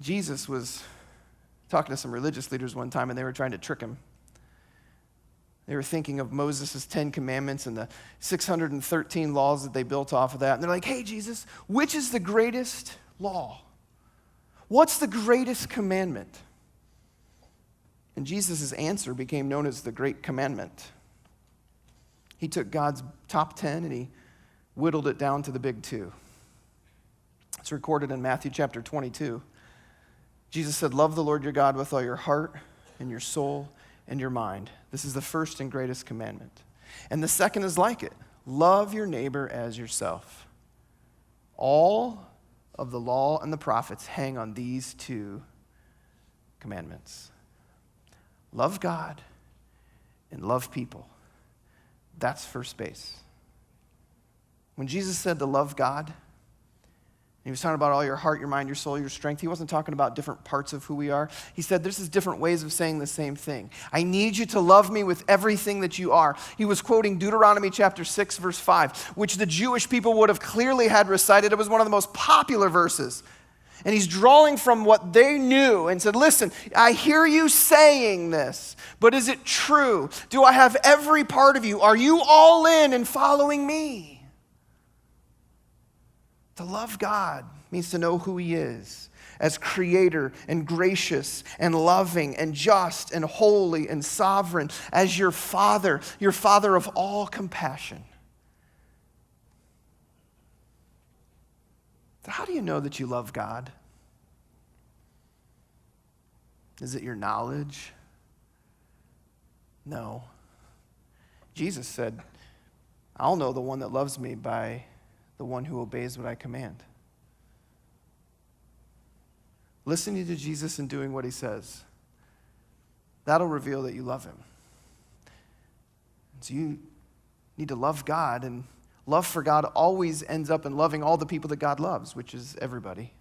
Jesus was talking to some religious leaders one time, and they were trying to trick him. They were thinking of Moses' 10 commandments and the 613 laws that they built off of that. And they're like, hey, Jesus, which is the greatest law? What's the greatest commandment? And Jesus' answer became known as the Great Commandment. He took God's top 10 and he whittled it down to the big two. It's recorded in Matthew chapter 22. Jesus said, love the Lord your God with all your heart and your soul and your mind. This is the first and greatest commandment. And the second is like it. Love your neighbor as yourself. All of the law and the prophets hang on these two commandments. Love God and love people. That's first base. When Jesus said to love God, he was talking about all your heart, your mind, your soul, your strength. He wasn't talking about different parts of who we are. He said this is different ways of saying the same thing. I need you to love me with everything that you are. He was quoting Deuteronomy chapter 6, verse 5, which the Jewish people would have clearly had recited. It was one of the most popular verses. And he's drawing from what they knew and said, listen, I hear you saying this, but is it true? Do I have every part of you? Are you all in and following me? To love God means to know who he is as creator and gracious and loving and just and holy and sovereign, as your father of all compassion. So how do you know that you love God? Is it your knowledge? No. Jesus said, I'll know the one that loves me by the one who obeys what I command. Listening to Jesus and doing what he says, that'll reveal that you love him. So you need to love God, and love for God always ends up in loving all the people that God loves, which is everybody.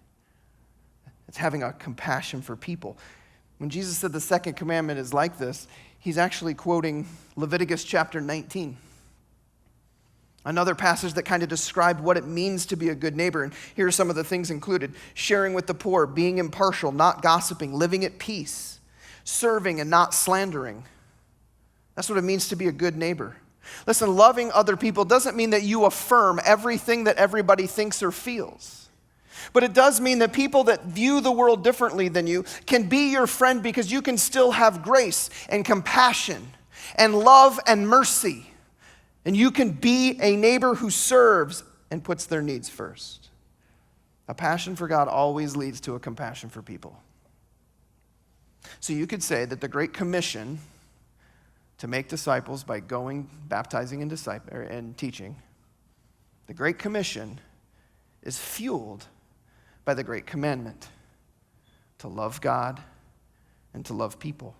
It's having a compassion for people. When Jesus said the second commandment is like this, he's actually quoting Leviticus chapter 19. Another passage that kind of described what it means to be a good neighbor. And here are some of the things included. Sharing with the poor, being impartial, not gossiping, living at peace, serving and not slandering. That's what it means to be a good neighbor. Listen, loving other people doesn't mean that you affirm everything that everybody thinks or feels. But it does mean that people that view the world differently than you can be your friend because you can still have grace and compassion and love and mercy. And you can be a neighbor who serves and puts their needs first. A passion for God always leads to a compassion for people. So you could say that the Great Commission to make disciples by going, baptizing, and teaching, the Great Commission is fueled by the Great Commandment to love God and to love people.